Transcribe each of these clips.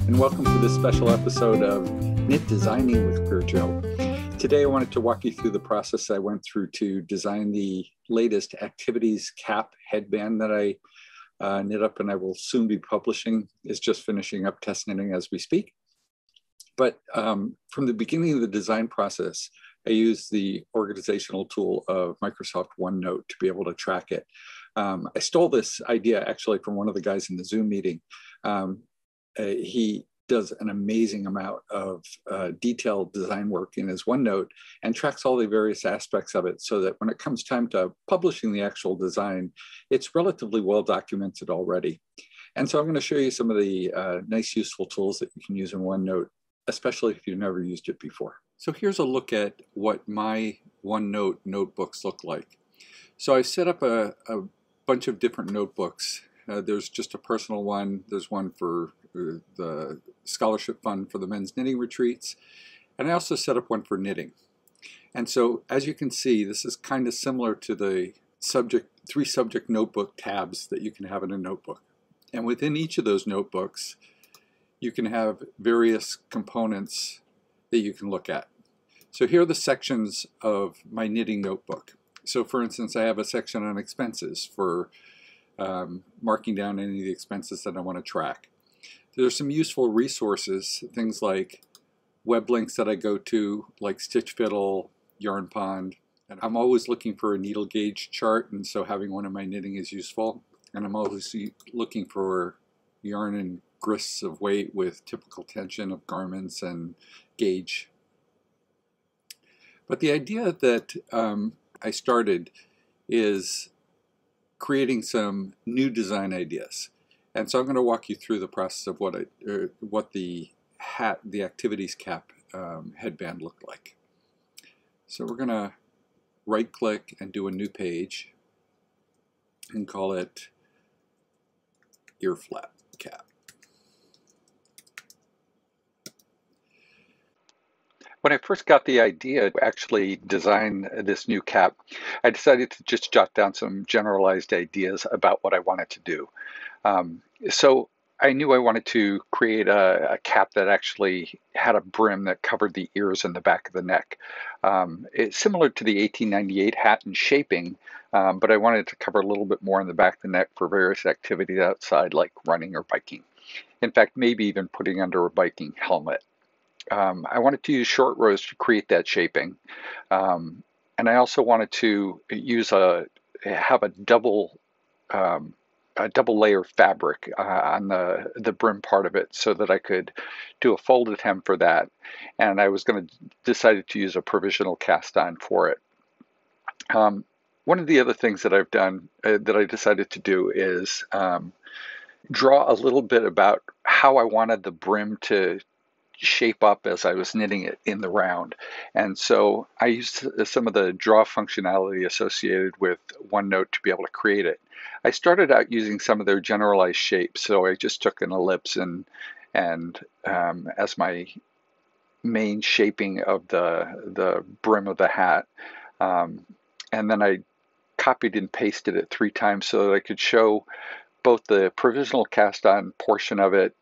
and welcome to this special episode of Knit Designing with QueerJoe. Today I wanted to walk you through the process I went through to design the latest activities cap headband that I knit up and I will soon be publishing. It's just finishing up test knitting as we speak. But from the beginning of the design process, I used the organizational tool of Microsoft OneNote to be able to track it. I stole this idea actually from one of the guys in the Zoom meeting. He does an amazing amount of detailed design work in his OneNote and tracks all the various aspects of it so that when it comes time to publishing the actual design, it's relatively well documented already. And so I'm going to show you some of the nice useful tools that you can use in OneNote, especially if you've never used it before. So here's a look at what my OneNote notebooks look like. So I set up a bunch of different notebooks. There's just a personal one. There's one for the scholarship fund for the men's knitting retreats. And I also set up one for knitting. And so as you can see, this is kind of similar to the three subject notebook tabs that you can have in a notebook. And within each of those notebooks, you can have various components that you can look at. So here are the sections of my knitting notebook. So for instance, I have a section on expenses for marking down any of the expenses that I want to track. There's some useful resources, things like web links that I go to, like Stitch Fiddle, Yarn Pond. And I'm always looking for a needle gauge chart, and so having one in my knitting is useful. And I'm always looking for yarn and grists of weight with typical tension of garments and gauge. But the idea that I started is creating some new design ideas. And so I'm going to walk you through the process of what the activities cap headband looked like. So we're going to right click and do a new page and call it ear flap cap. When I first got the idea to actually design this new cap, I decided to just jot down some generalized ideas about what I wanted to do. So I knew I wanted to create a cap that actually had a brim that covered the ears and the back of the neck. It's similar to the 1898 hat in shaping, but I wanted to cover a little bit more in the back of the neck for various activities outside, like running or biking. In fact, maybe even putting under a biking helmet. I wanted to use short rows to create that shaping. And I also wanted to have a double layer fabric on the brim part of it so that I could do a folded hem for that. And I was going to decide to use a provisional cast on for it. One of the other things that I've done that I decided to do is draw a little bit about how I wanted the brim to shape up as I was knitting it in the round. And so I used some of the draw functionality associated with OneNote to be able to create it. I started out using some of their generalized shapes, so I just took an ellipse and as my main shaping of the brim of the hat. And then I copied and pasted it 3 times so that I could show both the provisional cast on portion of it,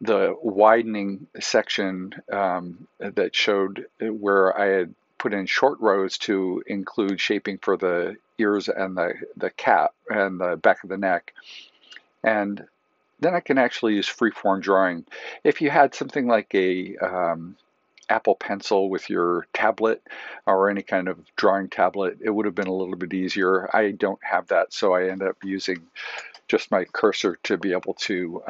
the widening section that showed where I had put in short rows to include shaping for the ears and the cap and the back of the neck. And then I can actually use freeform drawing. If you had something like a Apple Pencil with your tablet or any kind of drawing tablet, it would have been a little bit easier. I don't have that, so I end up using just my cursor to be able to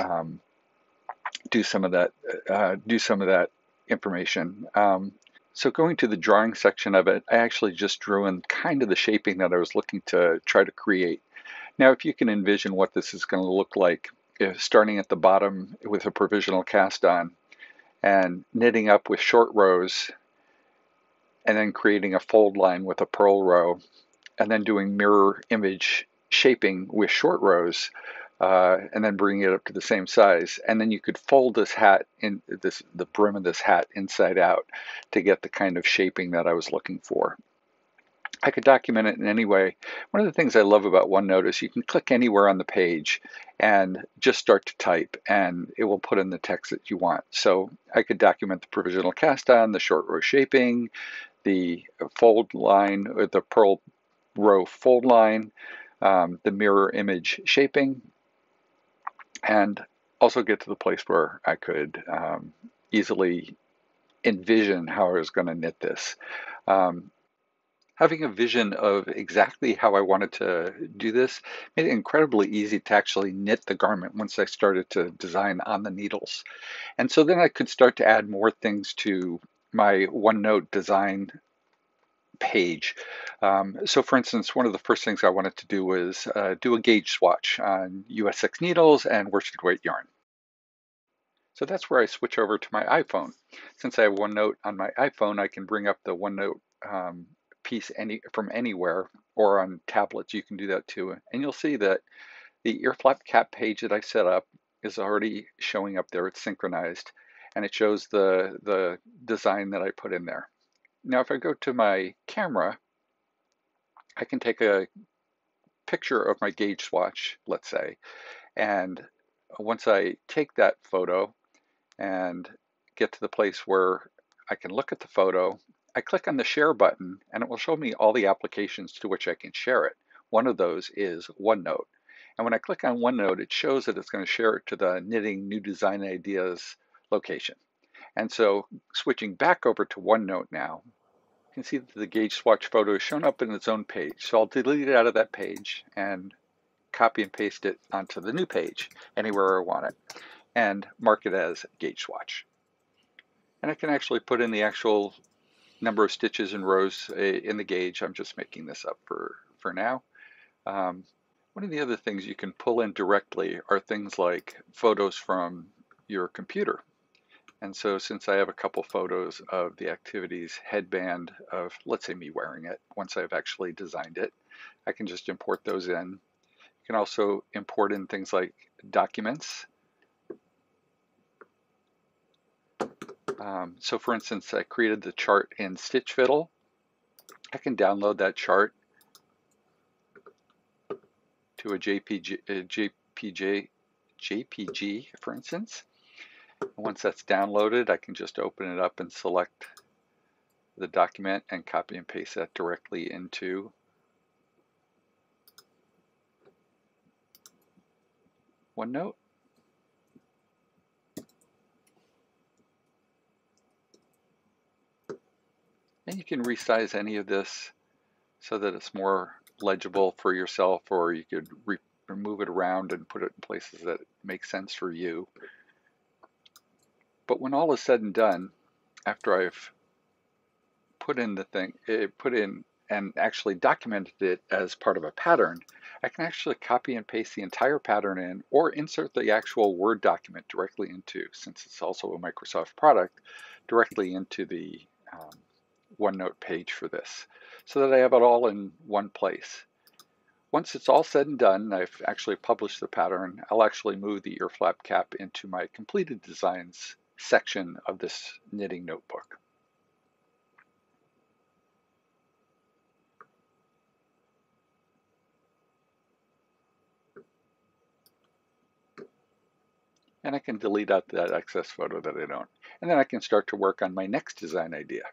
do some of that information. So going to the drawing section of it, I actually just drew in kind of the shaping that I was looking to try to create. Now, if you can envision what this is going to look like, starting at the bottom with a provisional cast on and knitting up with short rows and then creating a fold line with a purl row and then doing mirror image shaping with short rows, and then bringing it up to the same size. And then you could fold this hat in the brim of this hat inside out to get the kind of shaping that I was looking for. I could document it in any way. One of the things I love about OneNote is you can click anywhere on the page and just start to type, and it will put in the text that you want. So I could document the provisional cast on, the short row shaping, the fold line, or the purl row fold line, the mirror image shaping, and also get to the place where I could easily envision how I was going to knit this. Having a vision of exactly how I wanted to do this made it incredibly easy to actually knit the garment once I started to design on the needles. And so then I could start to add more things to my OneNote design page. So for instance, one of the first things I wanted to do was do a gauge swatch on US6 needles and worsted weight yarn. So that's where I switch over to my iPhone. Since I have OneNote on my iPhone, I can bring up the OneNote piece from anywhere, or on tablets you can do that too. And you'll see that the ear flap cap page that I set up is already showing up there. It's synchronized, and it shows the design that I put in there. Now if I go to my camera, I can take a picture of my gauge swatch, let's say, and once I take that photo and get to the place where I can look at the photo, I click on the share button and it will show me all the applications to which I can share it. One of those is OneNote. And when I click on OneNote, it shows that it's going to share it to the Knitting New Design Ideas location. And so switching back over to OneNote now, you can see that the gauge swatch photo is shown up in its own page. So I'll delete it out of that page and copy and paste it onto the new page anywhere I want it, and mark it as gauge swatch. And I can actually put in the actual number of stitches and rows in the gauge. I'm just making this up for now. One of the other things you can pull in directly are things like photos from your computer. And so since I have a couple photos of the activities headband of, let's say, me wearing it, once I've actually designed it, I can just import those in. You can also import in things like documents. So for instance, I created the chart in Stitch Fiddle. I can download that chart to a JPG, for instance. Once that's downloaded, I can just open it up and select the document and copy and paste that directly into OneNote. And you can resize any of this so that it's more legible for yourself, or you could move it around and put it in places that make sense for you. But when all is said and done, after I've put in and actually documented it as part of a pattern, I can actually copy and paste the entire pattern in, or insert the actual Word document directly into, since it's also a Microsoft product, directly into the OneNote page for this, so that I have it all in one place. Once it's all said and done, I've actually published the pattern, I'll actually move the ear flap cap into my completed designs section of this knitting notebook. And I can delete out that excess photo that I don't. And then I can start to work on my next design idea.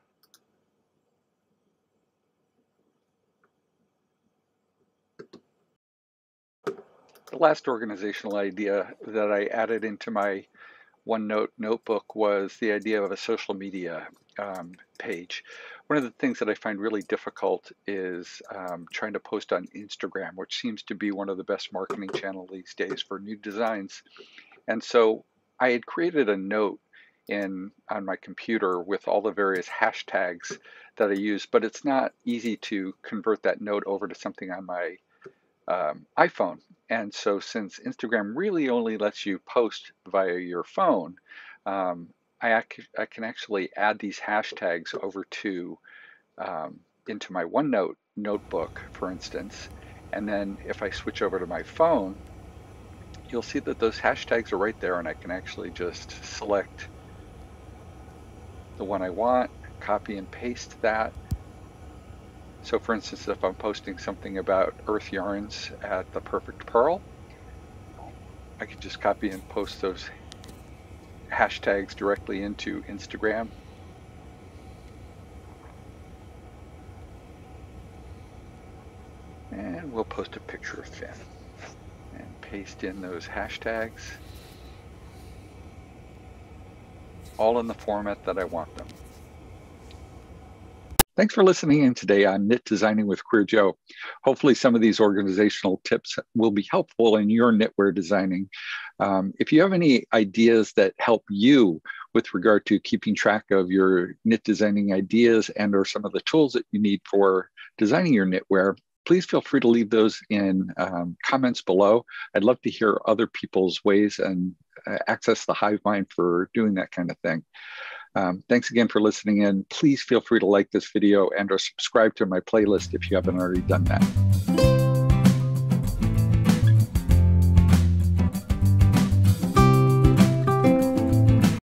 The last organizational idea that I added into my OneNote notebook was the idea of a social media page. One of the things that I find really difficult is trying to post on Instagram, which seems to be one of the best marketing channels these days for new designs. And so I had created a note on my computer with all the various hashtags that I use, but it's not easy to convert that note over to something on my iPhone. And so since Instagram really only lets you post via your phone, I can actually add these hashtags over to into my OneNote notebook, for instance. And then if I switch over to my phone, you'll see that those hashtags are right there, and I can actually just select the one I want, copy and paste that, So for instance, if I'm posting something about earth yarns at the Perfect Pearl, I can just copy and post those hashtags directly into Instagram. And we'll post a picture of Finn and paste in those hashtags, all in the format that I want them. Thanks for listening in today on Knit Designing with QueerJoe. Hopefully some of these organizational tips will be helpful in your knitwear designing. If you have any ideas that help you with regard to keeping track of your knit designing ideas and or some of the tools that you need for designing your knitwear, please feel free to leave those in comments below. I'd love to hear other people's ways and access the hive mind for doing that kind of thing. Thanks again for listening in. Please feel free to like this video and or subscribe to my playlist if you haven't already done that.